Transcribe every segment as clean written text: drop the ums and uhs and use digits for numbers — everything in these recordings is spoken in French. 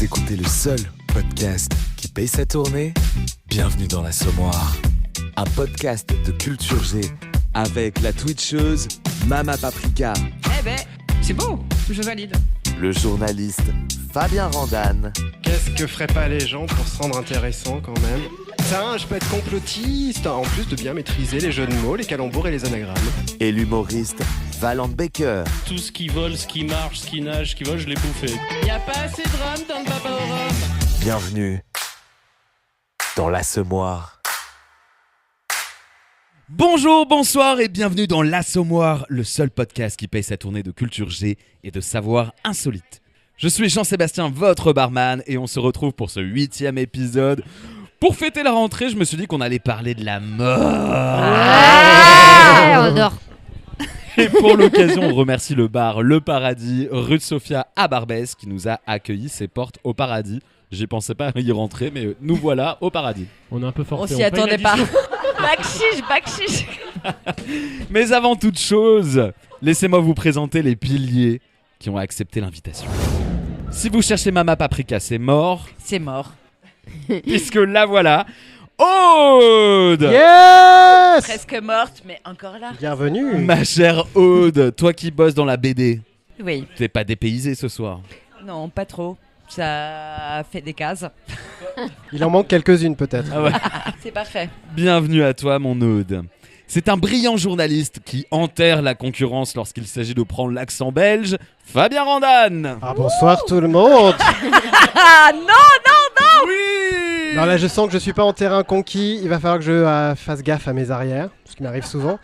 Vous écoutez le seul podcast qui paye sa tournée. Bienvenue dans l'Assommoir, un podcast de Culture G avec la twitcheuse Mama Paprika. Eh ben, c'est beau, je valide. Le journaliste Fabien Randane. Qu'est-ce que feraient pas les gens pour se rendre intéressant quand même? Ça, je peux être complotiste, en plus de bien maîtriser les jeux de mots, les calembours et les anagrammes. Et l'humoriste Valente Baker. Tout ce qui vole, ce qui marche, ce qui nage, ce qui vole, je l'ai bouffé. Y a pas assez de rhum dans le baba au rhum. Bienvenue dans l'Assommoir. Bonjour, bonsoir et bienvenue dans l'Assommoir, le seul podcast qui paye sa tournée de culture G et de savoir insolite. Je suis Jean-Sébastien, votre barman, et on se retrouve pour ce 8e épisode. Pour fêter la rentrée, je me suis dit qu'on allait parler de la mort. On dort. Et pour l'occasion, on remercie le bar Le Paradis, rue de Sofia à Barbès, qui nous a accueillis ses portes au paradis. J'y pensais pas y rentrer, mais nous voilà au paradis. On est un peu forcé. On s'y attendait pas. Bakchiche. Mais avant toute chose, laissez-moi vous présenter les piliers qui ont accepté l'invitation. Si vous cherchez Mama Paprika, c'est mort, C'est mort. puisque la voilà, Aude. Yes! Presque morte, mais encore là. Bienvenue. Ma chère Aude, toi qui bosses dans la BD, Oui. t'es pas dépaysée ce soir. Non, pas trop. Ça fait des cases. Il en manque quelques-unes peut-être. Ah ouais. C'est parfait. Bienvenue à toi, mon Aude. C'est un brillant journaliste qui enterre la concurrence lorsqu'il s'agit de prendre l'accent belge, Fabien Randane. Ah, bonsoir tout le monde. Ah non. Oui. Non, là je sens que je suis pas en terrain conquis, il va falloir que je fasse gaffe à mes arrières, ce qui m'arrive souvent.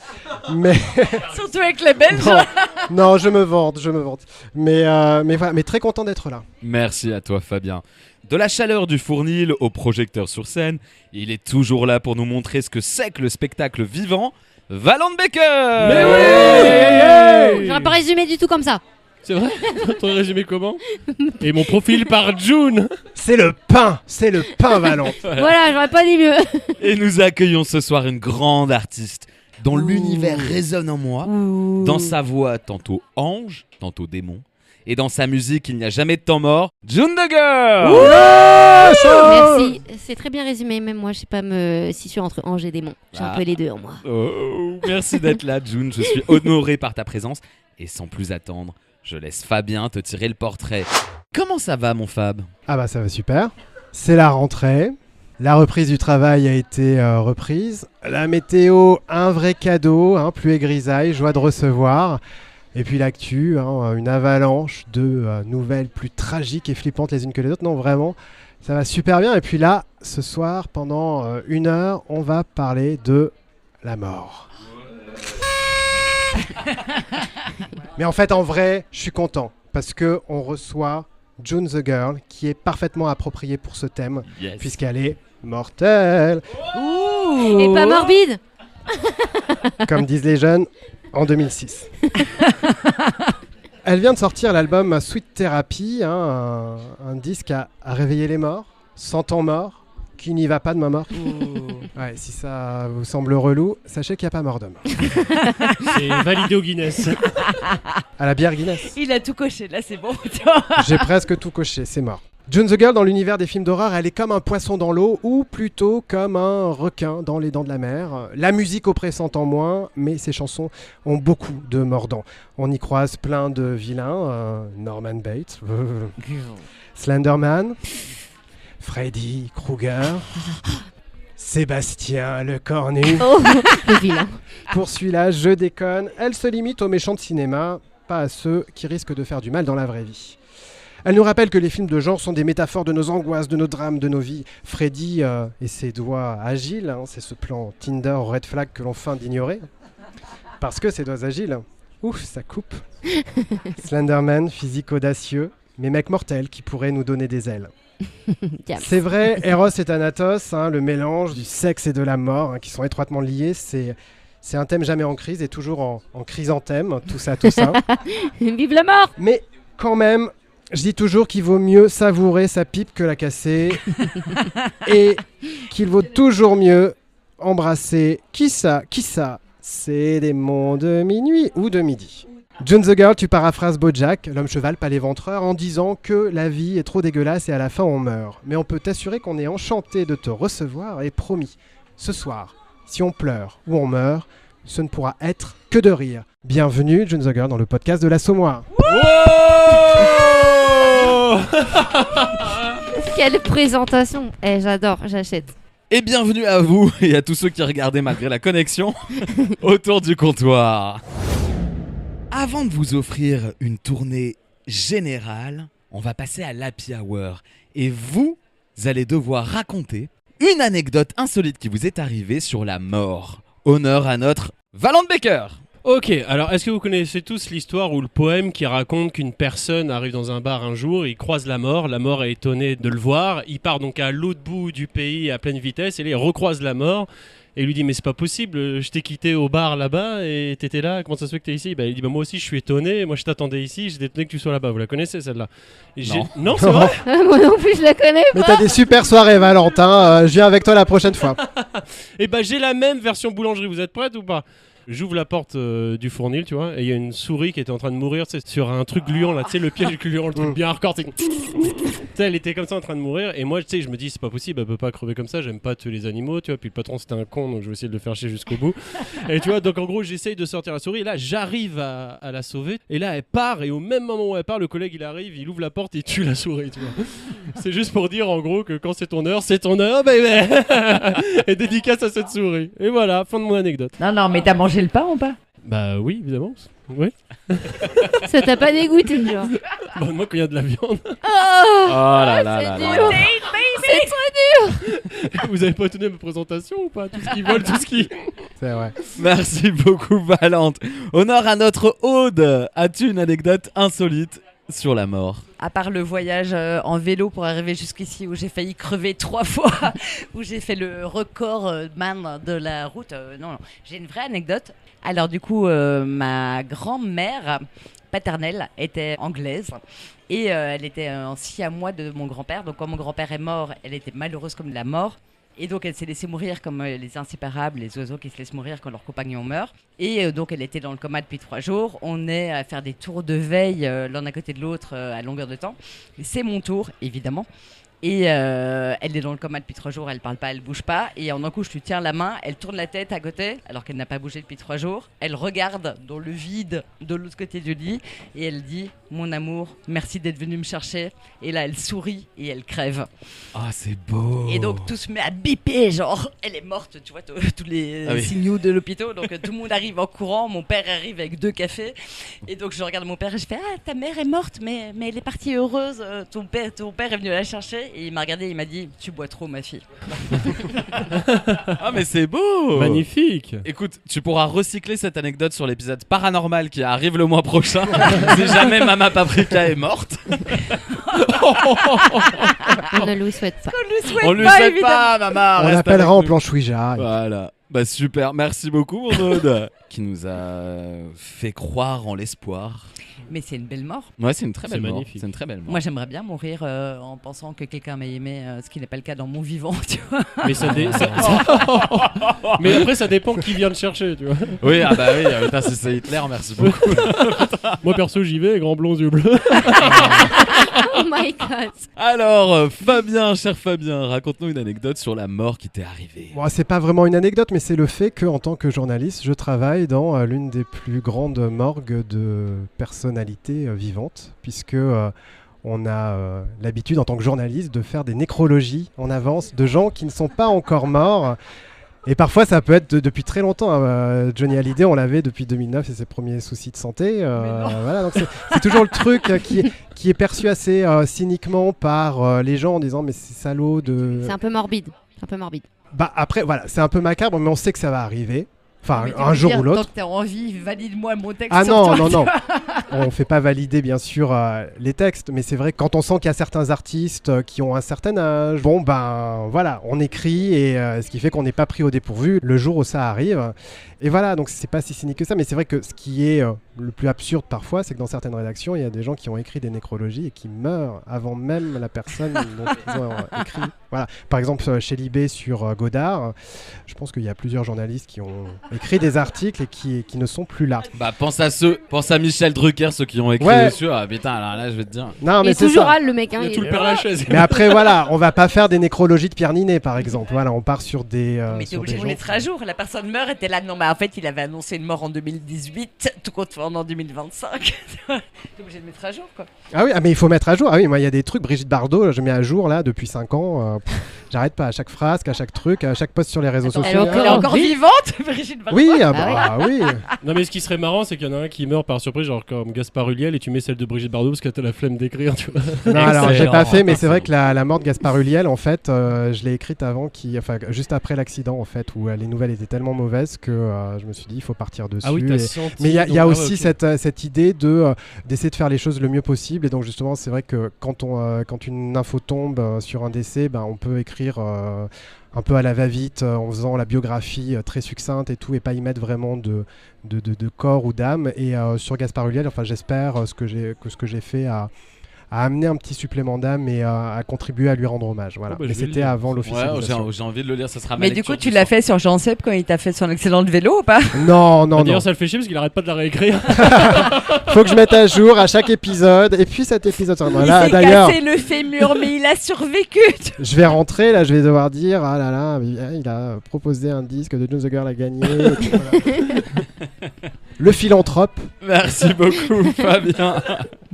Mais Surtout avec les Belges. non, je me vante. Mais voilà, mais très content d'être là. Merci à toi, Fabien. De la chaleur du fournil au projecteur sur scène, il est toujours là pour nous montrer ce que c'est que le spectacle vivant. Valente Baker. Mais oui. J'aurais pas résumé du tout comme ça. C'est vrai? Ton résumé comment? Et mon profil par June. C'est le pain Valent. Voilà, j'aurais pas dit mieux. Et nous accueillons ce soir une grande artiste dont l'univers résonne en moi, dans sa voix tantôt ange, tantôt démon, et dans sa musique il n'y a jamais de temps mort, June the Girl. Merci, c'est très bien résumé. Même moi, je sais pas me situer entre ange et démon. J'ai un peu les deux en moi. Oh, merci d'être là, June. Je suis honoré par ta présence. Et sans plus attendre, je laisse Fabien te tirer le portrait. Comment ça va, mon Fab? Ah bah ça va super. C'est la rentrée. La reprise du travail a été reprise. La météo, un vrai cadeau, pluie et grisaille, joie de recevoir. Et puis l'actu, une avalanche de nouvelles plus tragiques et flippantes les unes que les autres. Non, vraiment, ça va super bien. Et puis là, ce soir, pendant 1 heure, on va parler de la mort. Mais en fait, en vrai, je suis content parce qu'on reçoit June the Girl, qui est parfaitement appropriée pour ce thème, puisqu'elle est mortelle, Et pas morbide. comme disent les jeunes, en 2006. Elle vient de sortir l'album Sweet Therapy, un disque à réveiller les morts, 100 ans morts, qui n'y va pas de ma mort. Ouais, si ça vous semble relou, sachez qu'il n'y a pas mort d'homme. C'est validé au Guinness. À la bière Guinness. Il a tout coché, là c'est bon. J'ai presque tout coché, c'est mort. June the Girl, dans l'univers des films d'horreur, elle est comme un poisson dans l'eau, ou plutôt comme un requin dans les dents de la mer. La musique oppressante en moins, mais ses chansons ont beaucoup de mordants. On y croise plein de vilains, Norman Bates, Slenderman, Freddy Krueger, Sébastien le Cornu. Oh, le vilain. Pour celui-là, je déconne, elle se limite aux méchants de cinéma, pas à ceux qui risquent de faire du mal dans la vraie vie. Elle nous rappelle que les films de genre sont des métaphores de nos angoisses, de nos drames, de nos vies. Freddy et ses doigts agiles, c'est ce plan Tinder au red flag que l'on feint d'ignorer. Parce que ses doigts agiles, ouf, ça coupe. Slenderman, physique audacieux, mais mec mortel qui pourrait nous donner des ailes. C'est vrai, Eros et Thanatos, le mélange du sexe et de la mort, qui sont étroitement liés, c'est un thème jamais en crise et toujours en chrysanthème, tout ça. Vive la mort. Mais quand même, je dis toujours qu'il vaut mieux savourer sa pipe que la casser et qu'il vaut toujours mieux embrasser qui ça, c'est des monts de minuit ou de midi. June the Girl, tu paraphrases Bojack, l'homme cheval, pas l'éventreur, en disant que la vie est trop dégueulasse et à la fin on meurt. Mais on peut t'assurer qu'on est enchanté de te recevoir et promis, ce soir, si on pleure ou on meurt, ce ne pourra être que de rire. Bienvenue June the Girl dans le podcast de l'Assommoir. Quelle présentation. J'adore, j'achète. Et bienvenue à vous et à tous ceux qui regardaient malgré la connexion autour du comptoir. Avant de vous offrir une tournée générale, on va passer à l'happy hour. Et vous allez devoir raconter une anecdote insolite qui vous est arrivée sur la mort. Honneur à notre Valente Baker. Ok, alors est-ce que vous connaissez tous l'histoire ou le poème qui raconte qu'une personne arrive dans un bar un jour, il croise la mort est étonnée de le voir, il part donc à l'autre bout du pays à pleine vitesse et là il recroise la mort et il lui dit mais c'est pas possible, je t'ai quitté au bar là-bas et t'étais là, comment ça se fait que t'es ici? Il dit moi aussi je suis étonné, moi je t'attendais ici, j'étais étonné que tu sois là-bas, vous la connaissez celle-là? Non, c'est vrai. Moi non plus, je la connais Mais pas. t'as des super soirées Valentin, je viens avec toi la prochaine fois. Et j'ai la même version boulangerie, vous êtes prêtes ou pas? J'ouvre la porte du fournil, tu vois, et il y a une souris qui était en train de mourir, tu sais, sur un truc gluant là, tu sais, le piège gluant, le truc bien hardcore, tu sais, elle était comme ça en train de mourir, et moi, tu sais, je me dis, c'est pas possible, elle peut pas crever comme ça, j'aime pas tuer les animaux, tu vois, puis le patron c'était un con, donc je vais essayer de le faire chier jusqu'au bout. Et tu vois, donc en gros, j'essaye de sortir la souris, et là, j'arrive à la sauver, et là, elle part, et au même moment où elle part, le collègue il arrive, il ouvre la porte, et il tue la souris, tu vois. C'est juste pour dire en gros que quand c'est ton heure, baby. Et dédicace à cette souris. Et voilà, fin de mon anecdote. Non, mais t'as mangé le pain ou pas? Bah oui, évidemment. Oui. Ça t'a pas dégoûté, genre. Bah, moi, quand il y a de la viande. Oh, là c'est dur. C'est trop dur. Vous avez pas étonné ma présentation ou pas? Tout ce qui vole, tout ce qui... C'est vrai. Merci beaucoup Valente. Honneur à notre Aude. As-tu une anecdote insolite sur la mort? À part le voyage en vélo pour arriver jusqu'ici où j'ai failli crever 3 fois, où j'ai fait le record man de la route. Non, j'ai une vraie anecdote. Alors du coup, ma grand-mère paternelle était anglaise et elle était en siamois de mon grand-père. Donc quand mon grand-père est mort, elle était malheureuse comme de la mort. Et donc elle s'est laissée mourir comme les inséparables, les oiseaux qui se laissent mourir quand leur compagnon meurt. Et donc elle était dans le coma depuis 3 jours. On est à faire des tours de veille l'un à côté de l'autre à longueur de temps. Et c'est mon tour, évidemment. Et elle est dans le coma depuis 3 jours, elle parle pas, elle bouge pas. Et en un coup, je lui tiens la main, elle tourne la tête à côté, alors qu'elle n'a pas bougé depuis 3 jours. Elle regarde dans le vide de l'autre côté du lit et elle dit « Mon amour, merci d'être venu me chercher ». Et là, elle sourit et elle crève. Ah, c'est beau. Et donc, tout se met à biper, genre, elle est morte, tu vois, tous les signaux de l'hôpital. Donc, tout le monde arrive en courant, mon père arrive avec 2 cafés. Et donc, je regarde mon père et je fais « Ah, ta mère est morte, mais elle est partie heureuse, ton père est venu la chercher ». Et il m'a regardé et il m'a dit « Tu bois trop, ma fille ». Ah mais c'est beau. Magnifique. Écoute, tu pourras recycler cette anecdote sur l'épisode paranormal qui arrive le mois prochain. Si jamais Mama Paprika est morte. On ne lui souhaite pas. On lui souhaite pas, Mama. On reste l'appellera avec en nous. planche Ouija. Voilà. Bah super, merci beaucoup mon Aude qui nous a fait croire en l'espoir. Mais c'est une belle mort. Ouais, c'est une très belle C'est mort. magnifique. C'est une très belle mort. Moi, j'aimerais bien mourir en pensant que quelqu'un m'a aimé, ce qui n'est pas le cas dans mon vivant, tu vois. Mais mais après, ça dépend qui vient te chercher, tu vois. Oui, ah bah oui, putain, si c'est Hitler, merci beaucoup. Moi, perso, j'y vais, grand blond, yeux bleus. Oh my god. Alors, Fabien, cher Fabien, raconte-nous une anecdote sur la mort qui t'est arrivée. Bon, c'est pas vraiment une anecdote, mais c'est le fait qu'en tant que journaliste, je travaille dans l'une des plus grandes morgues de personnalités vivantes, puisque on a l'habitude en tant que journaliste de faire des nécrologies en avance de gens qui ne sont pas encore morts. Et parfois, ça peut être depuis très longtemps. Johnny Hallyday, on l'avait depuis 2009 et ses premiers soucis de santé. Voilà, donc c'est toujours le truc qui est perçu assez cyniquement par les gens en disant mais c'est salaud de... C'est un peu morbide. C'est un peu morbide. Bah après, voilà, c'est un peu macabre, mais on sait que ça va arriver. Enfin, Mais tu un veux jour dire, ou l'autre. Tant que t'as envie, valide-moi mon texte. Ah sur non, toi, non, tu non. vois. On fait pas valider bien sûr les textes, mais c'est vrai que quand on sent qu'il y a certains artistes qui ont un certain âge, bon ben voilà, on écrit et ce qui fait qu'on n'est pas pris au dépourvu le jour où ça arrive. Et voilà, donc c'est pas si cynique que ça, mais c'est vrai que ce qui est le plus absurde parfois, c'est que dans certaines rédactions, il y a des gens qui ont écrit des nécrologies et qui meurent avant même la personne dont ils ont écrit Voilà. Par exemple, chez Libé sur Godard, je pense qu'il y a plusieurs journalistes qui ont écrit des articles et qui ne sont plus là. Bah pense à Michel Drucker, ceux qui ont écrit Ouais. dessus. Ah putain, alors là je vais te dire. Non, Il mais est c'est toujours ça. hâle, le mec. Hein, Il y a tout il le est- Père Lachaise. Mais après, voilà, on va pas faire des nécrologies de Pierre Ninet, par exemple. Voilà, on part sur des. Mais t'es sur obligé des de gens mettre à jour. La personne meurt, était là. Non, mais en fait, il avait annoncé une mort en 2018, tout compte fait en 2025. T'es obligé de mettre à jour, quoi. Ah oui, mais il faut mettre à jour. Ah oui, moi il y a des trucs, Brigitte Bardot, je mets à jour là depuis 5 ans. J'arrête pas à chaque phrase, à chaque truc, à chaque post sur les réseaux Attends, sociaux. elle est encore vivante, Brigitte Bardot. Oui, oui. Non, mais ce qui serait marrant, c'est qu'il y en a un qui meurt par surprise, genre comme Gaspard Ulliel, et tu mets celle de Brigitte Bardot parce que t'as la flemme d'écrire, tu vois. Non, alors j'ai pas Excellent. fait, mais c'est vrai que la mort de Gaspard Ulliel, en fait, je l'ai écrite juste après l'accident, en fait, où les nouvelles étaient tellement mauvaises que je me suis dit il faut partir dessus. Ah oui, et- t'as senti. Mais il y a donc, aussi ouais, ok. cette idée d'essayer de faire les choses le mieux possible. Et donc justement, c'est vrai que quand une info tombe sur un décès, on peut écrire un peu à la va-vite en faisant la biographie très succincte et tout, et pas y mettre vraiment de corps ou d'âme. Et sur Gaspard Ulliel, enfin j'espère que ce que j'ai fait a amené un petit supplément d'âme et a contribué à lui rendre hommage. Voilà. Oh, bah, je Mais vais le c'était lire. avant Ouais, l'officialisation. j'ai envie de le lire, ça sera ma Mais du lecture coup, tu du l'as soir. fait sur Jean Seb quand il t'a fait son accident de vélo ou pas? Non, non, non. D'ailleurs, ça le fait chier parce qu'il arrête pas de la réécrire. Faut que je mette à jour à chaque épisode. Et puis cet épisode, Il là, s'est d'ailleurs. cassé le fémur, mais il a survécu. Je vais rentrer, là, je vais devoir dire, ah là là, il a proposé un disque de June the Girl à gagner. Et puis voilà. Le philanthrope. Merci beaucoup, Fabien.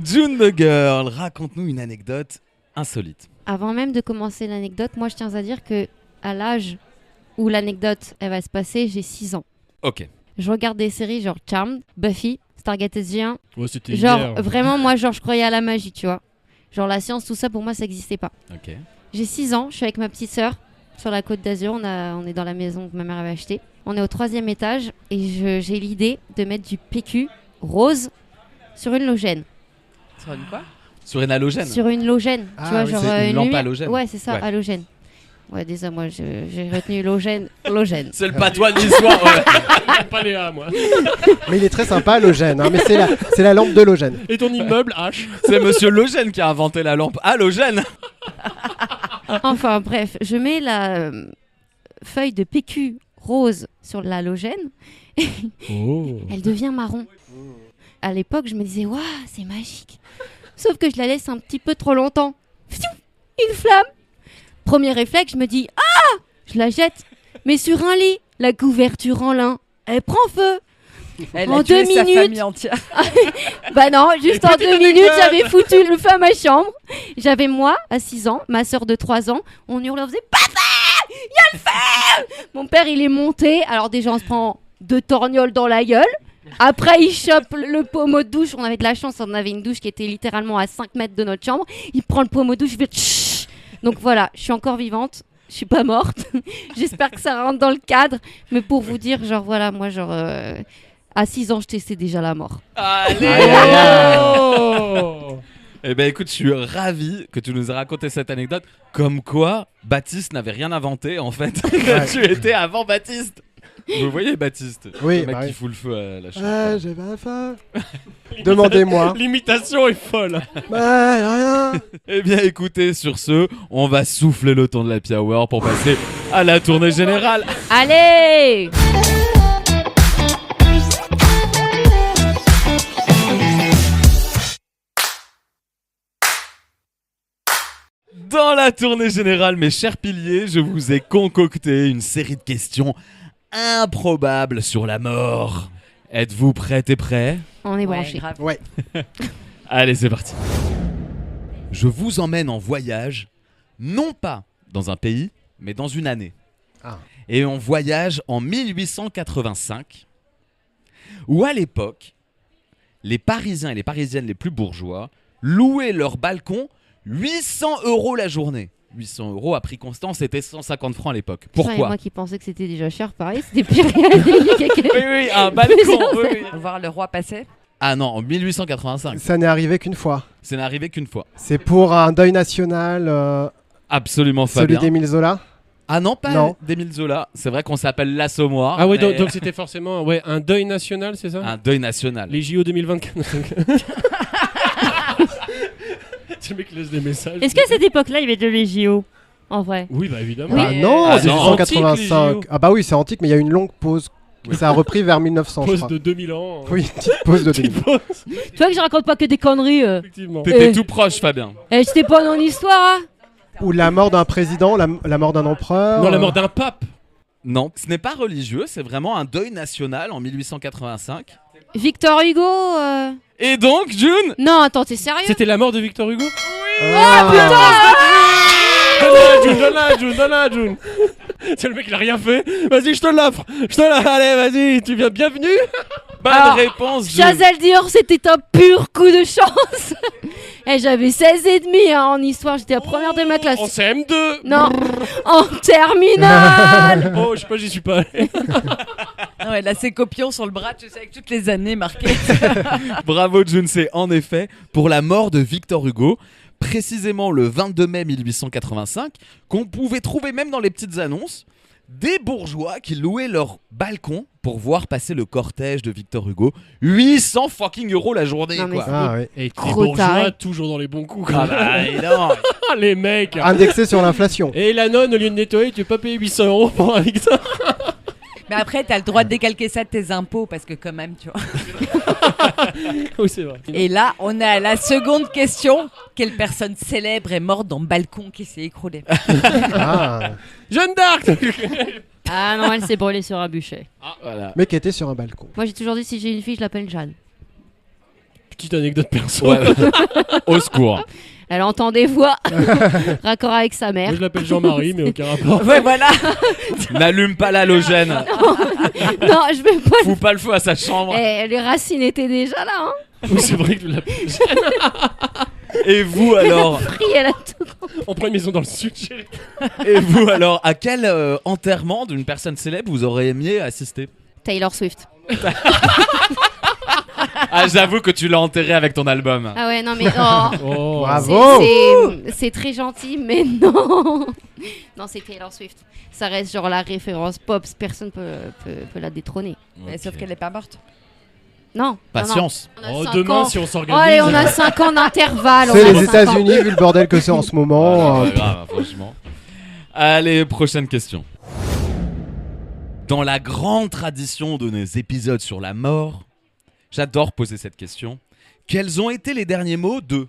June the Girl, raconte-nous une anecdote insolite. Avant même de commencer l'anecdote, moi je tiens à dire que à l'âge où l'anecdote elle va se passer, j'ai 6 ans. Ok. Je regarde des séries genre Charmed, Buffy, Stargate SG1. Ouais, c'était Genre hier. vraiment moi genre je croyais à la magie, tu vois. Genre la science, tout ça pour moi ça n'existait pas. Ok. J'ai 6 ans, je suis avec ma petite sœur sur la Côte d'Azur, on est dans la maison que ma mère avait achetée. On est au 3e étage et j'ai l'idée de mettre du PQ rose sur une logène. Sur une quoi? Sur une halogène. Sur une logène, Ah tu vois, oui, genre c'est une lampe lumière. halogène. Ouais, c'est ça, Ouais. halogène. Ouais, déjà moi j'ai retenu logène. C'est le patois de l'histoire. Ouais. Pas Léa, moi. Mais il est très sympa, l'Eugène. Mais c'est la lampe de l'Eugène. Et ton immeuble, H. C'est Monsieur Logène qui a inventé la lampe halogène. Enfin bref, je mets la feuille de PQ rose sur l'halogène, Oh. elle devient marron. À l'époque, je me disais, waouh, c'est magique. Sauf que je la laisse un petit peu trop longtemps. Pfiou, une flamme. Premier réflexe, je me dis, ah, je la jette. Mais sur un lit, la couverture en lin, elle prend feu. Elle En a tué 2 sa minutes. famille entière. Bah non, juste en 2 minutes, j'avais foutu le feu à ma chambre. J'avais moi, à 6 ans, ma soeur de 3 ans, on hurlait, on faisait papa, il y a le feu. Mon père, il est monté, alors déjà on se prend 2 torgnoles dans la gueule. Après, il chope le pommeau de douche. On avait de la chance, on avait une douche qui était littéralement à 5 mètres de notre chambre. Il prend le pommeau de douche, il fait tchou. Donc voilà, je suis encore vivante. Je suis pas morte. J'espère que ça rentre dans le cadre. Mais pour vous dire, genre voilà, moi, genre à 6 ans, je testais déjà la mort. Allez. Oh. Eh ben écoute, je suis ravi que tu nous aies raconté cette anecdote. Comme quoi, Baptiste n'avait rien inventé en fait. Tu étais avant Baptiste. Vous voyez Baptiste, Oui, le mec bah qui oui. fout le feu à la chambre. Ah, j'ai pas faim. Demandez-moi. L'imitation est folle. Bah, rien. Eh bien écoutez, sur ce, on va souffler le ton de l'Happy Hour pour passer à la tournée générale. Allez! Dans la tournée générale, mes chers piliers, je vous ai concocté une série de questions improbables sur la mort. Êtes-vous prêts et prêts ? On est Ouais, branché. grave. Ouais. Allez, c'est parti. Je vous emmène en voyage, non pas dans un pays, mais dans une année. Ah. Et on voyage en 1885, où à l'époque, les Parisiens et les Parisiennes les plus bourgeois louaient leur balcon 800 € la journée. 800 € à prix constant, c'était 150 francs à l'époque. Putain, et Pourquoi ? moi qui pensais que c'était déjà cher, pareil, c'était pire. Oui, un balcon. Voir le roi passer. Ah non, en 1885. Ça n'est arrivé qu'une fois. Ça n'est arrivé qu'une fois. C'est pour un deuil national, Absolument celui Fabien. d'Émile Zola. Ah non, pas Non. d'Émile Zola. C'est vrai qu'on s'appelle l'Assommoir. Ah ouais, mais donc c'était forcément ouais, un deuil national, c'est ça? un deuil national. Les JO 2024. Le mec laisse des messages. Est-ce qu'à cette époque-là, il y avait de les JO? en vrai. Oui, bah évidemment. Oui. Ah non, Ah, c'est non. 1885. Antique, les JO. Ah bah oui, c'est antique, mais il y a une longue pause. Ça a repris vers 1900, je Pause crois. de 2000 ans. Oui, une petite pause de Petite 2000. pause, Tu vois que je raconte pas que des conneries. effectivement. T'étais Eh. tout proche, Fabien. J'étais pas dans l'histoire, hein. Ou la mort d'un président, la mort d'un empereur. Non, la mort d'un pape. Non, ce n'est pas religieux, c'est vraiment un deuil national en 1885. Victor Hugo. Et donc, June, Non, attends, t'es sérieux? C'était la mort de Victor Hugo. Ah, Donne-la, June. C'est le mec, il a rien fait. Vas-y, je te l'offre. Allez, vas-y, tu viens. Bienvenue. bonne Alors, réponse, June. Chazelle Dior, c'était un pur coup de chance. J'avais 16 et demi en histoire, j'étais la première de ma classe. En CM2. Non, en terminale. Oh, je sais pas, j'y suis pas allé. Non, elle a ses copions sur le bras, tu sais, avec toutes les années marquées. Bravo, June, c'est en effet pour la mort de Victor Hugo, précisément le 22 mai 1885, qu'on pouvait trouver même dans les petites annonces des bourgeois qui louaient leur balcon pour voir passer le cortège de Victor Hugo. 800 fucking euros la journée, Non, mais quoi. Ah oui. Et les Trop bourgeois, taré. toujours dans les bons coups. Ah bah, évidemment. Les mecs. Indexé sur l'inflation. Et la nonne, au lieu de nettoyer, tu peux pas payer 800 euros pour un Victor. Mais après, t'as le droit de décalquer ça de tes impôts, parce que quand même, tu vois. Oui, c'est vrai. Et là, on a la seconde question. Quelle personne célèbre est morte dans le balcon qui s'est écroulé? Ah. Jeanne d'Arc. Ah non, elle s'est brûlée sur un bûcher. Voilà. Mais qui était sur un balcon. Moi, j'ai toujours dit, si j'ai une fille, je l'appelle Jeanne. Petite anecdote perso. Ouais. Au secours. Elle entend des voix. Raccord avec sa mère. Moi, je l'appelle Jean-Marie, mais aucun rapport. Ouais, voilà. N'allume pas l'halogène. Non, je vais pas. Fous pas le feu à sa chambre. Les racines étaient déjà là, hein. Oui, c'est vrai que je l'appelle Jeanne. Et vous alors Frie, elle a tout. On prend une maison dans le sud, chérie. Et vous alors, à quel enterrement d'une personne célèbre vous auriez aimé assister? Taylor Swift. Ah, j'avoue que tu l'as enterré avec ton album. Ah ouais, non mais oh, Oh. Bravo. c'est très gentil, mais non. Non, c'est Taylor Swift. Ça reste genre la référence pop, personne peut la détrôner. Mais sauf qu'elle est pas morte. Non. Patience. Non, non. On a Oh, 5 demain, ans. si on Oh, s'organise. allez, on a 5 ans d'intervalle. C'est on a les 5 ans. États-Unis, vu le bordel que c'est en ce moment. Ouais, grave, franchement. Allez, prochaine question. Dans la grande tradition de nos épisodes sur la mort, j'adore poser cette question. Quels ont été les derniers mots de...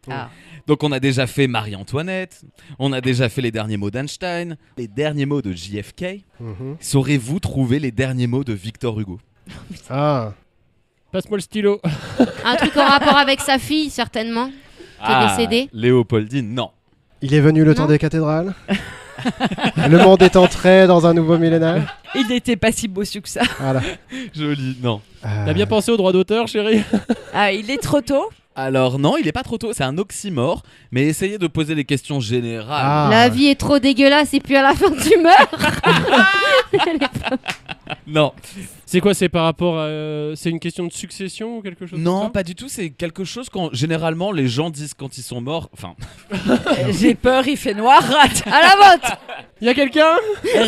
Ah. Donc on a déjà fait Marie-Antoinette, on a déjà fait les derniers mots d'Einstein, les derniers mots de JFK. Mhm. Saurez-vous trouver les derniers mots de Victor Hugo? Ah. Passe-moi le stylo. Un truc en rapport avec sa fille, certainement. Qui est décédée. Léopoldine, non. Il est venu le temps Non. des cathédrales. Le monde est entré dans un nouveau millénaire. Il n'était pas si beau que ça. Voilà. Joli, non. T'as bien pensé aux droits d'auteur, chérie? Ah, il est trop tôt. Alors non, il est pas trop tôt, c'est un oxymore, mais essayez de poser des questions générales. Ah. La vie est trop dégueulasse et puis à la fin tu meurs. Non, C'est quoi? C'est par rapport à. C'est une question de succession ou quelque chose non, comme ça? pas du tout, c'est quelque chose quand généralement les gens disent quand ils sont morts, enfin, J'ai peur, il fait noir. À la vôtre. Y'a quelqu'un?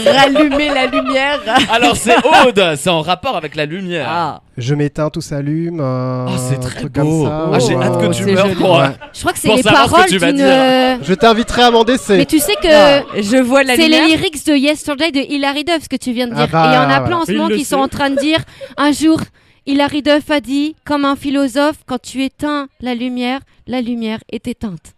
Rallumer la lumière. alors c'est Aude, c'est en rapport avec la lumière. Ah. Je m'éteins, tout s'allume. Oh, c'est un très truc beau. comme ça. Ah, j'ai ou, hâte que tu c'est meurs joli. pour... Ouais. Je crois que c'est Pour les savoir ce que paroles tu vas d'une. dire. Je t'inviterai à m'en décès. Mais tu sais que Je vois la c'est lumière. les lyrics de Yesterday de Hilary Duff, ce que tu viens de Ah dire. bah, Et il y en a voilà. plein en ce Il moment le qui sont sait. en train de dire un jour, Hilary Duff a dit, comme un philosophe, quand tu éteins la lumière est éteinte.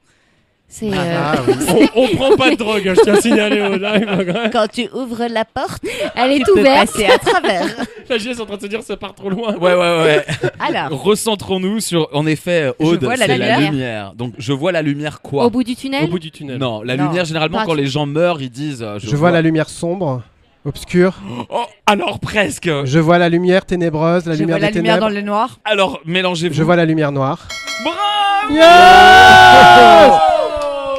C'est. Ah, oui. On prend pas de drogue, je tiens à signaler au live. Quand tu ouvres la porte, Elle est tu peux ouverte. passer à travers. La GS est en train de se dire ça part trop loin. Ouais. Alors, Recentrons-nous sur, en effet, Aude, vois la c'est la lumière. lumière. Donc je vois la lumière quoi? Au bout du tunnel. Au bout du tunnel. Non, la Non. lumière généralement Pas quand du- les gens meurent ils disent Je vois la lumière sombre, obscure. Oh, alors presque. Je vois la lumière ténébreuse, la je lumière vois la des lumière ténèbres. dans le noir. Alors mélangez-vous. Je vois la lumière noire. Bravo.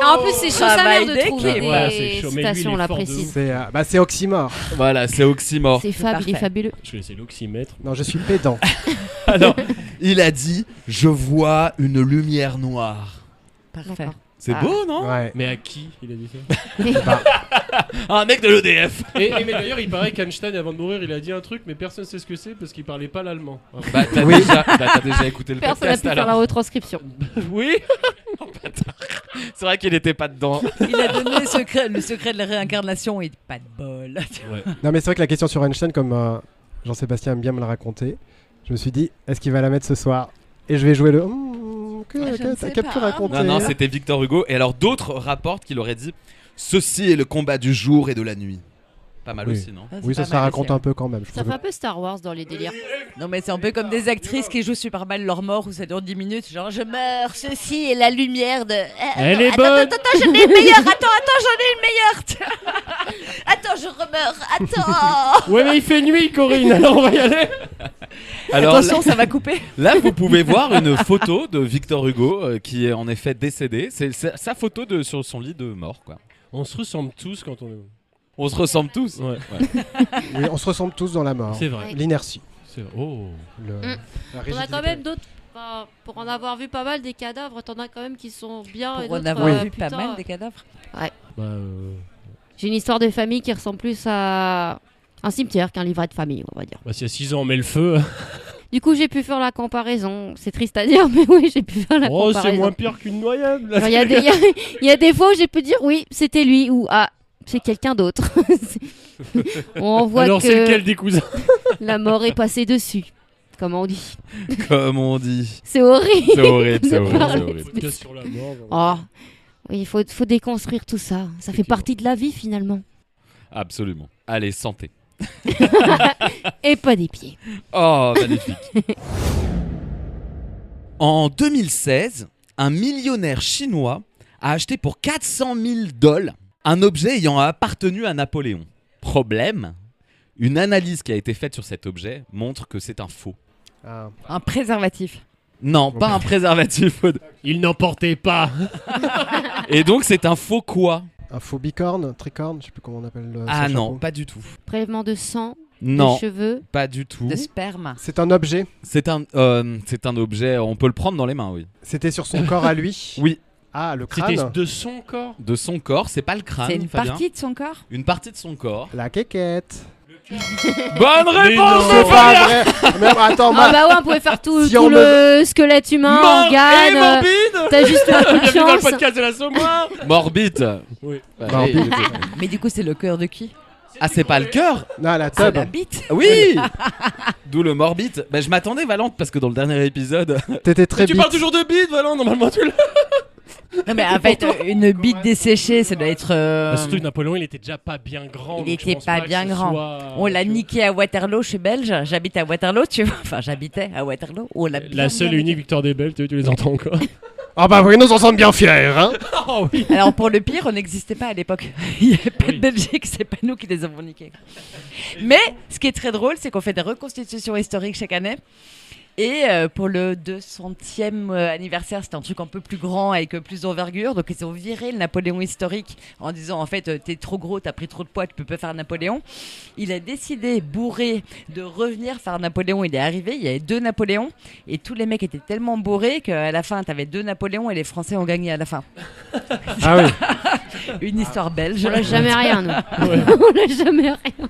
En plus, c'est chaud sa mère Travail de d'équipe. trouver des Ouais, c'est chaud, mais lui, citations il est là fort de précises. C'est oxymore. Voilà, c'est oxymore. C'est fab, il est parfait. fabuleux. Je vais laisser l'oxymètre. Non, je suis pédant. Alors, il a dit je vois une lumière noire. Parfait. D'accord. C'est Ah. beau, non? Ouais. Mais à qui il a dit ça? Un mec de l'EDF. Mais d'ailleurs, il paraît qu'Einstein, avant de mourir, il a dit un truc, mais personne sait ce que c'est parce qu'il parlait pas l'allemand. Bah t'as Oui. déjà écouté le Personne n'a podcast pu faire la alors. retranscription. Oui. C'est vrai qu'il était pas dedans. Il a donné le secret de la réincarnation et pas de bol. Non, mais c'est vrai que la question sur Einstein, comme Jean-Sébastien aime bien me la raconter, je me suis dit, est-ce qu'il va la mettre ce soir ? Et je vais jouer le. Je ne sais T'as pu pas. raconter. Non, c'était Victor Hugo. Et alors d'autres rapportent qu'il aurait dit ceci est le combat du jour et de la nuit. Pas mal Oui. aussi, non? Oui, ça se raconte un peu quand même. Je Ça trouve. fait un peu Star Wars dans les délires. Non, mais c'est un peu comme des actrices qui jouent super mal leur mort où ça dure 10 minutes. Genre, je meurs, ceci est la lumière de. Elle est attends, bonne. Attends, j'en ai une meilleure. Attends, j'en ai une meilleure. Attends, je remeurs. Attends. Ouais, mais il fait nuit, Corinne, alors on va y aller. Alors Attention, ça va couper. là, vous pouvez voir une photo de Victor Hugo qui est en effet décédé. C'est sa photo sur son lit de mort, quoi. On se ressemble tous quand on est. On se ressemble tous. Ouais, Oui, on se ressemble tous dans la mort. c'est vrai. L'inertie. Oh. La T'en as rigidité. quand même d'autres. Enfin, pour en avoir vu pas mal des cadavres, t'en as quand même qui sont bien. et Pour en d'autres, avoir vu putain, pas mal des cadavres. Bah, J'ai une histoire de famille qui ressemble plus à un cimetière qu'un livret de famille, on va dire. s'il y a 6 ans, on met le feu. Du coup, j'ai pu faire la comparaison. C'est triste à dire, mais oui, j'ai pu faire la Oh, comparaison. c'est moins pire qu'une noyade. là. Genre, il y a des fois où j'ai pu dire oui, c'était lui ou ah, c'est quelqu'un d'autre. On voit Alors, c'est lequel que des cousins? la mort est passée dessus. Comment on dit? Comme on dit. C'est horrible. C'est horrible, c'est de horrible, parler c'est horrible. de ça. Podcast sur la mort. Oh, oui, il faut déconstruire tout ça. Ça fait partie de la vie finalement. Absolument. Allez, santé. Et pas des pieds. Oh, magnifique. En 2016, un millionnaire chinois a acheté pour 400 000 $ un objet ayant appartenu à Napoléon. Problème, une analyse qui a été faite sur cet objet montre que c'est un faux. Ah. Un préservatif. Non, pas un préservatif. Il n'en portait pas. Et donc c'est un faux quoi? Un faux bicorne, tricorne, je sais plus comment on appelle le. Ah ce non, chapeau. pas du tout. Prélèvement de sang, Non, de cheveux. pas du tout. De sperme. C'est un objet. C'est un objet, on peut le prendre dans les mains, oui. C'était sur son corps à lui. Oui, Ah, le C'était crâne. de son corps. de son corps, c'est pas le crâne. C'est une Fabien. partie de son corps. Une partie de son corps. La quéquette. Bonne réponse non. de C'est Fabien. pas vrai. Même, attends, Ah bah ouais, on pouvait faire tout, Si tout on le squelette humain, Mort et organe. morbide. T'as juste eu un coup de Bienvenue dans le chance. podcast de la Sommoire. Morbide. Oui. Ouais, Morbide. Mais du coup, c'est le cœur de qui? Ah, c'est pas le cœur? Non, la C'est tub. la bite. Oui. D'où le morbide. Bah, je m'attendais, Valente, parce que dans le dernier épisode. T'étais très Tu bite. parles toujours de bite, Valent, normalement tu l'as. Non, mais en fait, une bite desséchée, ça doit être. Surtout que Napoléon, il était déjà pas bien grand. Il donc je était pense pas que bien ce grand. soit- On l'a tu vois. niqué à Waterloo, je suis belge, j'habite à Waterloo, tu vois. Enfin, j'habitais à Waterloo. On l'a La bien, seule et bien unique victoire des Belges, tu les entends encore. Ah bah oui, nous en sommes bien fiers, hein. Oh oui. niqué. Alors, pour le pire, on n'existait pas à l'époque. Il n'y avait pas Oui. de Belgique, c'est pas nous qui les avons niqués. Mais ce qui est très drôle, c'est qu'on fait des reconstitutions historiques chaque année. Et pour le 200e anniversaire, c'était un truc un peu plus grand avec plus d'envergure. Donc ils ont viré le Napoléon historique en disant en fait t'es trop gros, t'as pris trop de poids, tu peux pas faire Napoléon. Il a décidé, bourré, de revenir faire Napoléon. Il est arrivé, il y avait 2 Napoléons et tous les mecs étaient tellement bourrés qu'à la fin t'avais 2 Napoléons et les Français ont gagné à la fin. Ah oui. Une histoire belge. On lâche jamais rien, nous. On lâche jamais rien.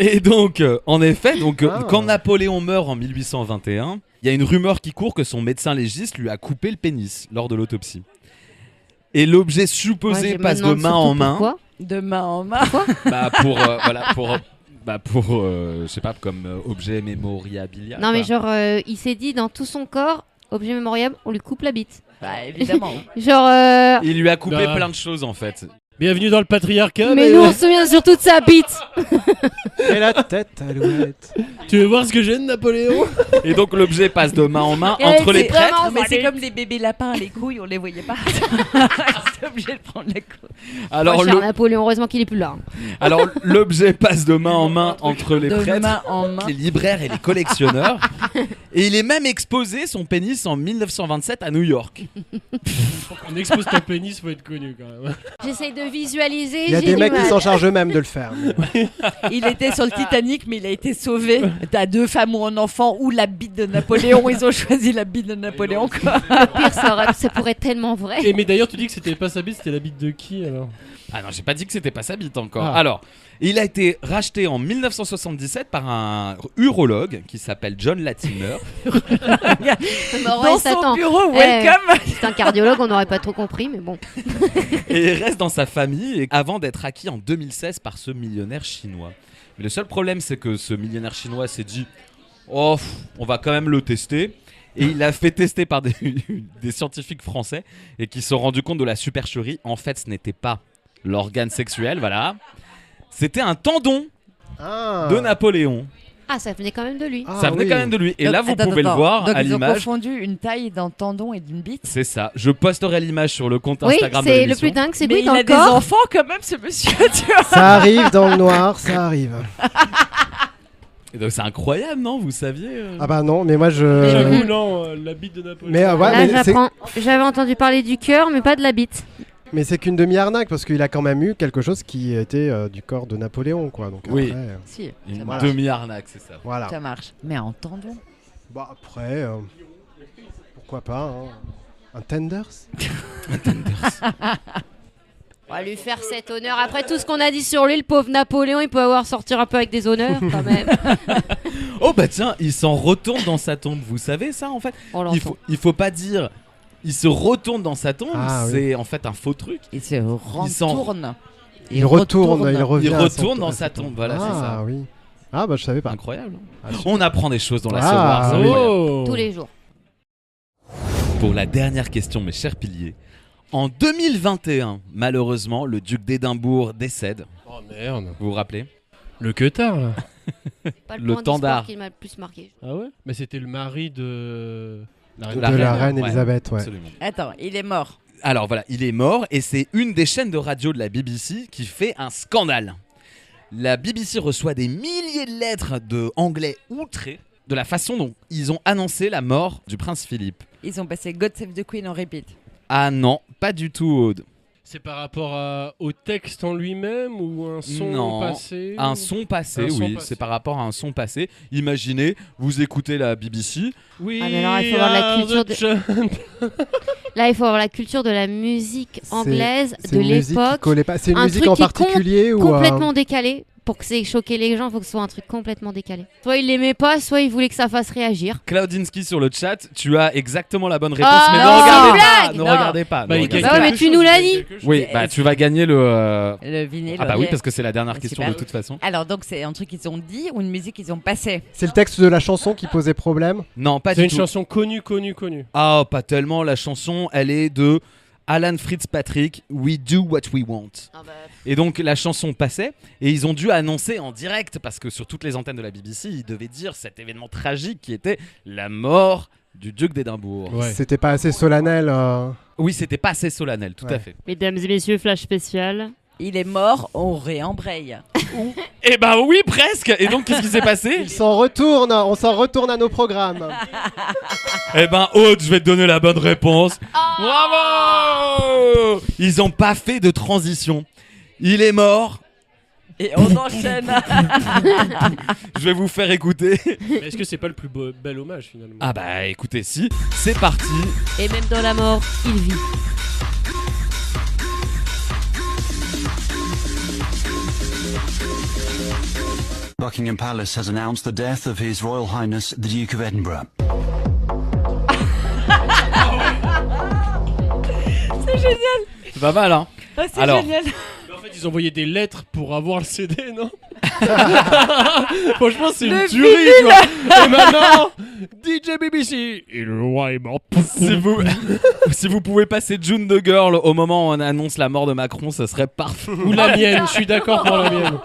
Et donc, en effet, Ah. quand Napoléon meurt en 1821, il y a une rumeur qui court que son médecin légiste lui a coupé le pénis lors de l'autopsie. Et l'objet supposé Ouais, je me passe de demande main surtout en main. pourquoi. De main en main. Bah pour je sais pas, comme objet mémoriabilia. Non, mais quoi. genre, il s'est dit dans tout son corps, objet mémoriable, on lui coupe la bite. Bah évidemment. Genre, Il lui a coupé Bah. plein de choses en fait. Bienvenue dans le patriarcat. mais nous on se souvient surtout de sa bite. Et la tête, alouette. Tu veux voir ce que j'ai de Napoléon? Et donc l'objet passe de main en main Et entre les c'est prêtres. vraiment- Non, mais c'est Allez. comme les bébés lapins, les couilles, on les voyait pas. C'est obligé de prendre les couilles. Alors, Moi, cher le- Napoléon, heureusement qu'il est plus là. alors l'objet passe de main en main entre les De prêtres, main en main. les libraires et les collectionneurs. Et il est même exposé son pénis en 1927 à New York. On expose ton pénis, faut être connu quand même. J'essaye de visualiser. Il y a j'ai des du mecs qui mal. s'en chargent eux-mêmes de le faire. Il était sur le Titanic, mais il a été sauvé. T'as 2 femmes ou un enfant ou la bite de Napoléon. Ils ont choisi la bite de Napoléon, quoi. Pire, ça pourrait être tellement vrai. Et mais d'ailleurs, tu dis que c'était pas sa bite, c'était la bite de qui alors? Ah non, j'ai pas dit que c'était pas sa bite encore. Ah. Alors, Et il a été racheté en 1977 par un urologue qui s'appelle John Latimer. Dans son bureau, welcome. C'est un cardiologue, on n'aurait pas trop compris, mais bon. Et il reste dans sa famille avant d'être acquis en 2016 par ce millionnaire chinois. Mais le seul problème, c'est que ce millionnaire chinois s'est dit « Oh, on va quand même le tester ». Et il l'a fait tester par des scientifiques français et qui se sont rendus compte de la supercherie. En fait, ce n'était pas l'organe sexuel, voilà. C'était un tendon de Napoléon. Ah, ça venait quand même de lui. Ça venait quand même de lui. Et Donc, là, vous pouvez le voir donc à ils ont l'image. confondu une taille d'un tendon et d'une bite. C'est ça. Je posterai l'image sur le compte Oui, Instagram de c'est l'émission. le plus dingue, c'est Mais oui, il dans a le des corps. enfants quand même, ce monsieur, tu vois. Ça arrive dans le noir, ça arrive. Et donc, c'est incroyable, non? Vous saviez Ah bah non, mais moi J'avoue, non, la bite de Napoléon. Mais ouais, Là, mais c'est- j'apprends. J'avais entendu parler du cœur, mais pas de la bite. Mais c'est qu'une demi-arnaque parce qu'il a quand même eu quelque chose qui était du corps de Napoléon, quoi. Donc Oui. après, Si, Une ça marche. demi-arnaque, c'est ça. voilà. Ça marche. Mais en tendon. Bah après, pourquoi pas un tenders. On va lui faire cet honneur. Après tout ce qu'on a dit sur lui, le pauvre Napoléon, il peut avoir sortir un peu avec des honneurs quand même. Oh bah tiens, il s'en retourne dans sa tombe. Vous savez ça en fait? On l'entend. Il faut pas dire. Il se retourne dans sa tombe. Ah, oui. C'est en fait un faux truc. Il se s'en- retourne. Il retourne, il revient. Il à retourne son- dans à sa sa tombe. Voilà, c'est ça. Ah oui. Ah bah je savais pas. Incroyable. hein. Ah, super. On apprend des choses dans la Ah, Savoir. c'est oui. incroyable. Oh. Tous les jours. Pour la dernière question, mes chers piliers. En 2021, malheureusement, le duc d'Édimbourg décède. Oh merde. Vous vous rappelez? Le queutard là. Pas Le point tendard. d'histoire qui m'a le plus marqué. Ah ouais? Mais c'était le mari de. La De De la reine, reine ouais. Elisabeth, ouais. Absolument. Attends, il est mort. Alors voilà, il est mort et c'est une des chaînes de radio de la BBC qui fait un scandale. La BBC reçoit des milliers de lettres de Anglais outrés de la façon dont ils ont annoncé la mort du prince Philippe. Ils ont passé God Save the Queen en repeat. Ah non, pas du tout, Aude. C'est par rapport au texte en lui-même ou un son Non, passé? Un son passé, Un son oui, passé. c'est par rapport à un son passé. Imaginez, vous écoutez la BBC. Oui. Ah, mais alors, il faut avoir la culture de- Là, il faut avoir la culture de la musique anglaise C'est de une musique qui l'époque. collait pas. C'est une Un musique truc en qui particulier ou Complètement décalé. Pour que c'est choquer les gens, il faut que ce soit un truc complètement décalé. Soit il l'aimait pas, soit il voulait que ça fasse réagir. Claudinski sur le chat, tu as exactement la bonne réponse, Ah, mais non, ne regardez c'est une pas, blague, ne non. regardez pas. Bah, ne il regardez gagne Bah pas. ouais, mais quelque tu chose, nous l'as il gagne dit. quelque chose. Oui, bah tu vas gagner le. Le vinyle. Ah bah oui, ok. parce que c'est la dernière Ah, question super. de toute façon. Alors donc c'est un truc qu'ils ont dit ou une musique qu'ils ont passée. C'est le texte de la chanson qui posait problème. Non, pas C'est du une tout. chanson connue. Ah, pas tellement. La chanson, elle est de Alan Fitzpatrick, We Do What We Want. Et donc la chanson passait et ils ont dû annoncer en direct parce que sur toutes les antennes de la BBC, ils devaient dire cet événement tragique qui était la mort du duc d'Édimbourg. Ouais. C'était pas assez solennel. Oui, c'était pas assez solennel, tout à Ouais. fait. Mesdames et messieurs, flash spécial. Il est mort, on réembraye. Eh ben oui, presque. Et donc qu'est-ce qui s'est passé? On s'en retourne à nos programmes. Eh ben Aude, je vais te donner la bonne réponse. Bravo! Ils ont pas fait de transition. Il est mort. Et on enchaîne. Je vais vous faire écouter. Mais est-ce que c'est pas le plus bel hommage finalement? Ah bah écoutez, si, c'est parti. Et même dans la mort, il vit. Buckingham Palace has announced the death of His Royal Highness the Duke of Edinburgh. C'est pas mal, hein? Oh, c'est Alors. génial. Mais en fait, ils envoyaient des lettres pour avoir le CD, non? Franchement, c'est une Le tuerie, tu vois. Et maintenant, DJ BBC. Et le roi est mort. Si vous pouvez passer June the Girl au moment où on annonce la mort de Macron, ça serait parfait. Ou la mienne, je suis d'accord pour la mienne.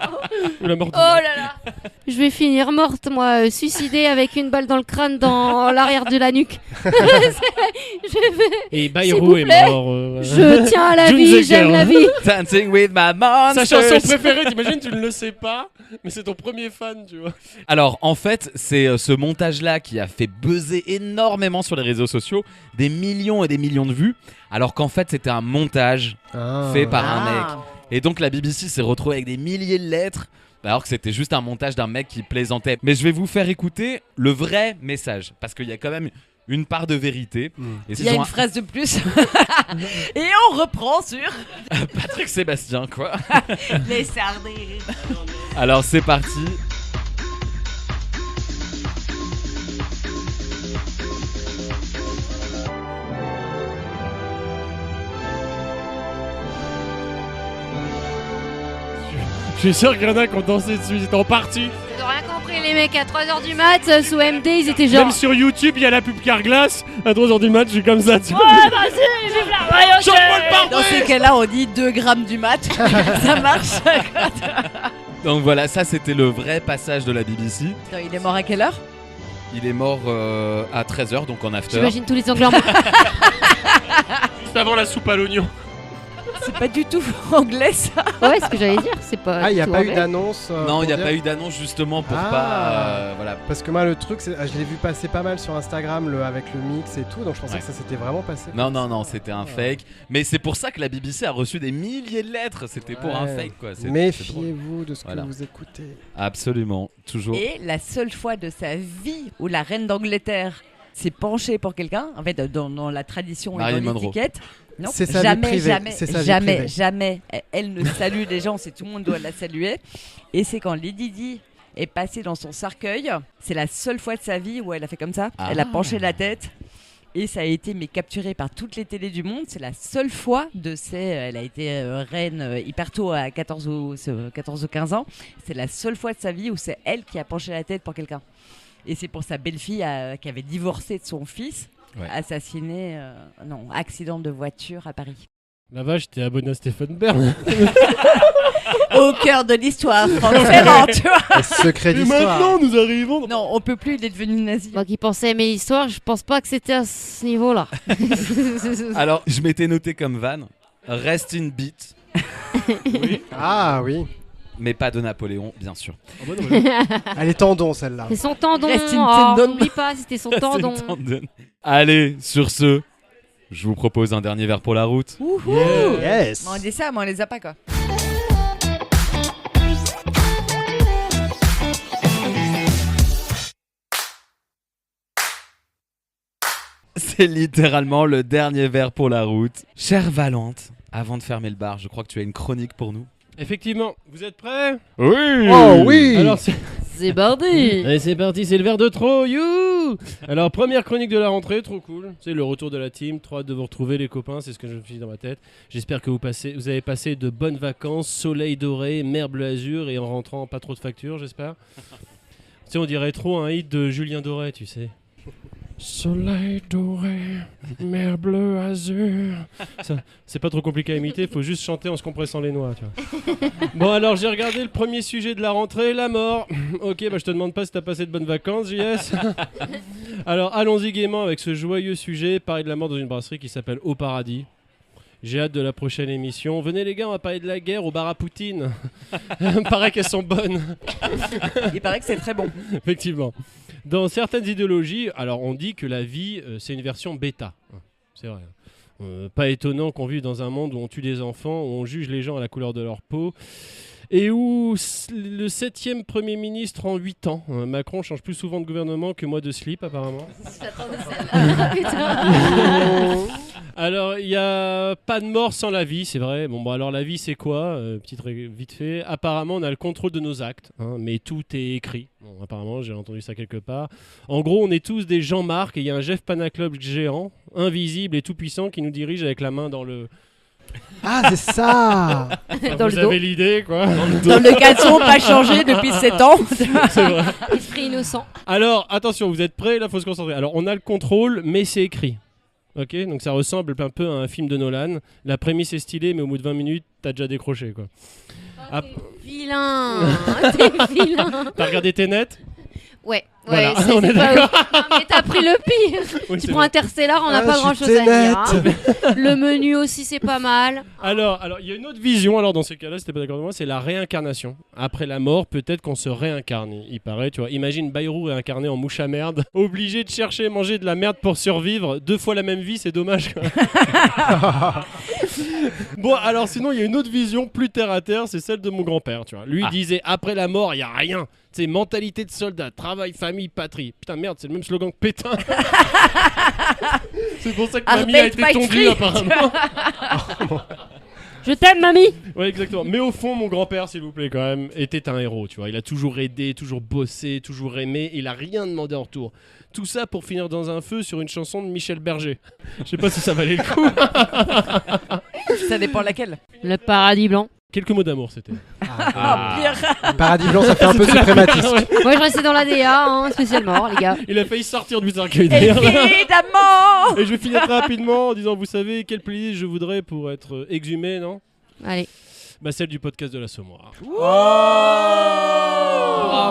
Ou la mort de Oh là là. Je vais finir morte, moi, suicidée avec une balle dans le crâne dans l'arrière de la nuque. Je vais... Et S'il Bayrou vous est plaît, mort. Je tiens à la June vie, the j'aime Girl. la vie. Dancing with my Sa monsters. chanson préférée, t'imagines, tu ne le sais pas, mais c'est ton premier fan, tu vois. Alors en fait, c'est ce montage-là qui a fait buzzer énormément sur les réseaux sociaux, des millions et des millions de vues, alors qu'en fait c'était un montage fait par un mec. Et donc la BBC s'est retrouvée avec des milliers de lettres, alors que c'était juste un montage d'un mec qui plaisantait. Mais je vais vous faire écouter le vrai message, parce qu'il y a quand même une part de vérité. Et Il y a une phrase de plus. Et on reprend sur Patrick Sébastien, quoi. les sardines. Alors c'est parti. Je suis sûr qu'il y en a qui ont dansé dessus, ils étaient en partie. Ils ont rien compris, les mecs. À 3h du mat, sous MD, ils étaient genre. Même sur YouTube, il y a la pub Carglass. À 3h du match, je suis comme ça. Tu vois. Ouais, vas-y, vive la royauté. Change-moi le pare-brise. Dans ces cas-là, on dit 2 grammes du mat. Ça marche. Donc voilà, ça c'était le vrai passage de la BBC. Attends, il est mort à quelle heure? Il est mort à 13h, donc en after. J'imagine tous les Anglais en C'est avant la soupe à l'oignon. C'est pas du tout anglais ça. Ouais, ce que j'allais dire, c'est pas. Ah, il n'y a tout pas eu anglais. d'annonce Non, il n'y a pour pas dire- eu d'annonce justement pour Ah. pas. Voilà. Parce que moi, le truc, je l'ai vu passer pas mal sur Instagram avec le mix et tout, donc je pensais Ouais. que ça s'était vraiment passé. Non, c'était un fake. Mais c'est pour ça que la BBC a reçu des milliers de lettres. C'était pour un Ouais. fake, quoi. C'est drôle. Méfiez-vous de ce Voilà. que vous écoutez. Absolument, toujours. Et la seule fois de sa vie où la reine d'Angleterre s'est penchée pour quelqu'un, en fait, dans la tradition Marilyn et dans Monroe. l'étiquette. Non, C'est sa vie privée, c'est sa vie privée. jamais, elle ne salue les gens, c'est tout le monde doit la saluer. Et c'est quand Lady Di est passée dans son cercueil, c'est la seule fois de sa vie où elle a fait comme ça, Ah. elle a penché la tête. Et ça a été capturé par toutes les télés du monde. C'est la seule fois elle a été reine hyper tôt à 14 ou 15 ans. C'est la seule fois de sa vie où c'est elle qui a penché la tête pour quelqu'un. Et c'est pour sa belle-fille qui avait divorcé de son fils, Ouais. assassiné, accident de voiture à Paris. La vache, t'es abonné à Stéphane Bern. Au cœur de l'histoire, Franck Ferrand, tu vois. Le secret Et d'histoire. maintenant, nous arrivons. Non, on peut plus, il est devenu nazi. Moi qui pensais aimer l'histoire, je pense pas que c'était à ce niveau-là. Alors, je m'étais noté comme van. Rest in beat, Ah oui. mais pas de Napoléon, bien sûr. Ah bah non, mais- Elle est tendon celle-là. C'est son tendon. Reste une Oh, tendon. n'oublie pas, c'était son tendon. Allez, sur ce, je vous propose un dernier verre pour la route. Wouhou. Yes. Mais on dit ça, mais on les a pas, quoi. C'est littéralement le dernier verre pour la route. Chère Valente, avant de fermer le bar, je crois que tu as une chronique pour nous. Effectivement, vous êtes prêts? Oui. Oh oui. Alors, C'est bardé. allez, c'est parti, c'est le verre de trop, you. Alors, première chronique de la rentrée, trop cool. C'est le retour de la team, trop hâte de vous retrouver les copains, c'est ce que je me suis dit dans ma tête. J'espère que vous avez passé de bonnes vacances, soleil doré, mer bleu azur et en rentrant pas trop de factures, j'espère. Tu sais, on dirait trop un hit de Julien Doré, tu sais. Soleil doré, mer bleu azur. Ça, c'est pas trop compliqué à imiter, faut juste chanter en se compressant les noix, tu vois. Bon, alors j'ai regardé le premier sujet de la rentrée, la mort. Ok, bah je te demande pas si t'as passé de bonnes vacances, JS. Alors allons-y gaiement avec ce joyeux sujet, parler de la mort dans une brasserie qui s'appelle Au Paradis. J'ai hâte de la prochaine émission. Venez les gars, on va parler de la guerre au bar à Poutine. Il paraît qu'elles sont bonnes. Il paraît que c'est très bon. Effectivement. Dans certaines idéologies, alors on dit que la vie, c'est une version bêta. C'est vrai. Pas étonnant qu'on vive dans un monde où on tue des enfants, où on juge les gens à la couleur de leur peau, et où le 7e Premier ministre en 8 ans, Macron change plus souvent de gouvernement que moi de slip apparemment. Alors, il n'y a pas de mort sans la vie, c'est vrai. Bon, alors la vie, c'est quoi vite fait. Apparemment, on a le contrôle de nos actes, hein, mais tout est écrit. Bon, apparemment, j'ai entendu ça quelque part. En gros, on est tous des Jean-Marc et il y a un Jeff Panaclope géant, invisible et tout-puissant qui nous dirige avec la main dans le... Ah, c'est ça. Dans Vous le dos. avez l'idée, quoi. Dans le caleçon, pas changé depuis 7 ans. C'est vrai. Esprit innocent. Alors, attention, vous êtes prêts? Là, faut se concentrer. Alors, on a le contrôle, mais c'est écrit. Ok, donc ça ressemble un peu à un film de Nolan. La prémisse est stylée, mais au bout de 20 minutes, t'as déjà décroché, quoi. Ah. Vilain. T'es vilain. T'as regardé Tenet? Ouais, Voilà, c'est on est pas d'accord. ouf. Non, mais t'as pris le pire. Oui, Tu c'est prends vrai. Interstellar, on n'a Ah, pas je grand suis chose à dire. Tenet. hein. Le menu aussi, c'est pas mal. Alors, il y a une autre vision, alors dans ces cas-là, si t'es pas d'accord avec moi, c'est la réincarnation. Après la mort, peut-être qu'on se réincarne, il paraît, tu vois. Imagine Bayrou réincarné en mouche à merde, obligé de chercher et manger de la merde pour survivre. 2 fois la même vie, c'est dommage, quoi. Bon, alors sinon, il y a une autre vision plus terre à terre, c'est celle de mon grand-père, tu vois. Lui, il disait, après la mort, il y a rien. C'est mentalité de soldat, travail, famille. famille, patrie. Putain, merde, c'est le même slogan que Pétain. C'est pour ça que mamie a Arbeit été by tondue, tree. apparemment. Je t'aime, mamie. Ouais, exactement. Mais au fond, mon grand-père, s'il vous plaît, quand même, était un héros, tu vois. Il a toujours aidé, toujours bossé, toujours aimé. Il a rien demandé en retour. Tout ça pour finir dans un feu sur une chanson de Michel Berger. Je sais pas si ça valait le coup. Ça dépend laquelle. Le paradis blanc. Quelques mots d'amour, c'était. Ah, pire. Paradis blanc, ça fait un peu suprématiste. Ouais. Moi, je restais dans la DA, hein, spécialement, les gars. Il a failli sortir du cercueil d'ailleurs. Évidemment. Et je vais finir très rapidement en disant, vous savez quelle playlist je voudrais pour être exhumé, non? Allez. Bah celle du podcast de l'Assommoir.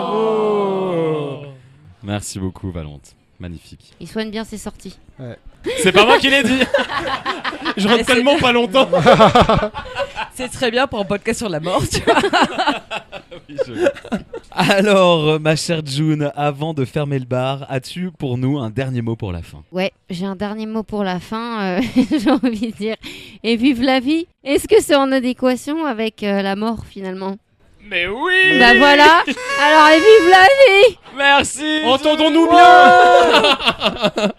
Bravo. Merci beaucoup, Valente. Magnifique. Il soigne bien ses sorties. C'est pas moi qui l'ai dit. Je rentre c'est- tellement pas longtemps. C'est très bien pour un podcast sur la mort, tu vois. Alors, ma chère June, avant de fermer le bar, as-tu pour nous un dernier mot pour la fin? Ouais, j'ai un dernier mot pour la fin. J'ai envie de dire. Et vive la vie. Est-ce que c'est en adéquation avec la mort, finalement? Mais oui. Bah voilà. Alors, et vive la vie. Merci. Entendons-nous bien.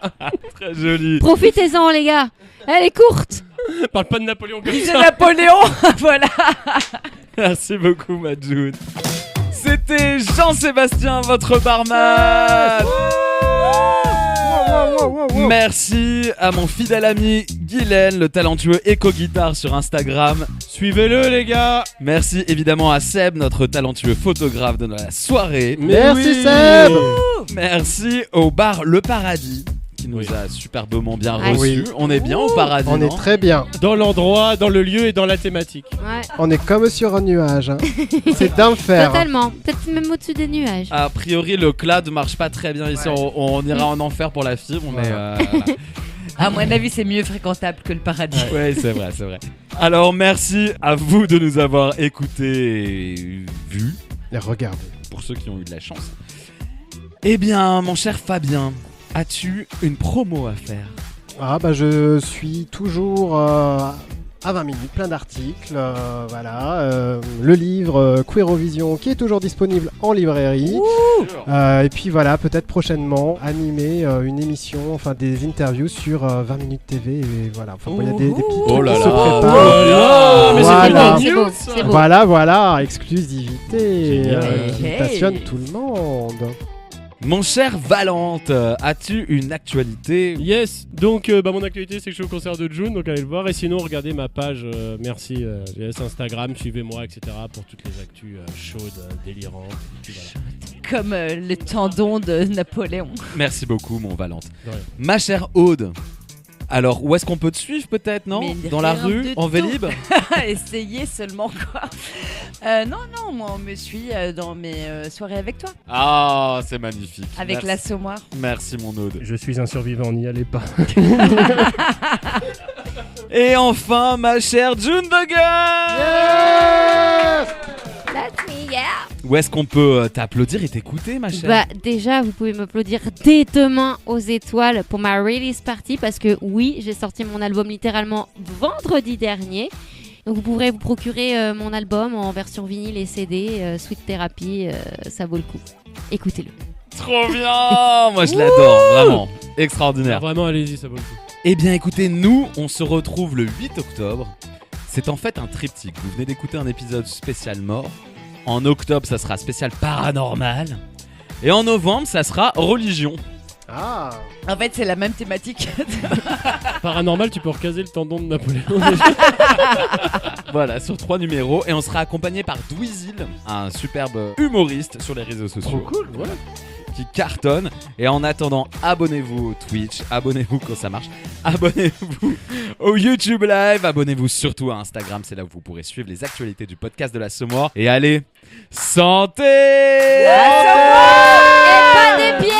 Très joli. Profitez-en, les gars. Elle est courte. Parle pas de Napoléon comme C'est ça. Napoléon. Voilà. Merci beaucoup, ma June. C'était Jean-Sébastien, votre barman. Merci à mon fidèle ami Guylaine, le talentueux éco-guitare sur Instagram. Suivez-le, les gars. Merci évidemment à Seb, notre talentueux photographe de la soirée. Merci, Seb. Merci au bar Le Paradis qui nous Oui. a superbement bien Ah, reçus. oui. On est bien au paradis, On non est très bien. Dans l'endroit, dans le lieu et dans la thématique. Ouais, On est comme sur un nuage. Hein. C'est d'enfer. totalement. Peut-être même au-dessus des nuages. A priori, le cloud marche pas très bien ici. Ouais. On ira en enfer pour la fibre, mais Voilà. voilà. À mon avis, c'est mieux fréquentable que le paradis. Ouais, c'est vrai, c'est vrai. Alors, merci à vous de nous avoir écoutés et vus, Et regardez. pour ceux qui ont eu de la chance. Eh bien, mon cher Fabien, as-tu une promo à faire? Ah bah je suis toujours à 20 minutes, plein d'articles, voilà. Le livre Queerovision qui est toujours disponible en librairie. Et puis voilà, peut-être prochainement animer une émission, enfin des interviews sur 20 minutes TV. Et voilà, enfin il y a des petits Oh trucs là qui là, se oh préparent. là là, mais Voilà. c'est pas C'est une beau, news, c'est beau. Voilà, exclusivité Génial. qui Hey. passionne tout le monde. Mon cher Valente, as-tu une actualité? Yes, donc mon actualité c'est que je suis au concert de June, donc allez le voir. Et sinon, regardez ma page, merci, yes, Instagram, suivez-moi, etc. pour toutes les actus chaudes, délirantes. Et puis voilà. Comme le tendon de Napoléon. Merci beaucoup, mon Valente. De rien. Ma chère Aude, alors où est-ce qu'on peut te suivre peut-être, non? Mais Dans la rien rue, du en tout. Vélib? Essayez seulement quoi. Non, moi on me suit dans mes soirées avec toi. Ah, c'est magnifique. Avec Merci. l'Assommoir. Merci, mon Aude. Je suis un survivant, n'y allez pas. Et enfin, ma chère June Duggan. That's me, yeah. Où est-ce qu'on peut t'applaudir et t'écouter, ma chère? Bah déjà, vous pouvez m'applaudir dès demain aux étoiles pour ma release party parce que oui, j'ai sorti mon album littéralement vendredi dernier. Donc vous pourrez vous procurer mon album en version vinyle et CD, Sweet Therapy, ça vaut le coup. Écoutez-le. Trop bien. Moi, je l'adore, vraiment. Extraordinaire. Vraiment, allez-y, ça vaut le coup. Eh bien, écoutez, nous, on se retrouve le 8 octobre. C'est en fait un triptyque. Vous venez d'écouter un épisode spécial mort. En octobre, ça sera spécial paranormal. Et en novembre, ça sera religion. Ah. En fait, c'est la même thématique. Paranormal, tu peux recaser le tendon de Napoléon. Voilà, sur 3 numéros. Et on sera accompagné par Dweezil, un superbe humoriste sur les réseaux sociaux. cool, voilà. Qui cartonne. Et en attendant, abonnez-vous au Twitch, abonnez-vous quand ça marche, abonnez-vous au YouTube Live, abonnez-vous surtout à Instagram, c'est là où vous pourrez suivre les actualités du podcast de l'Assommoir. Et allez, santé! Et pas des pieds.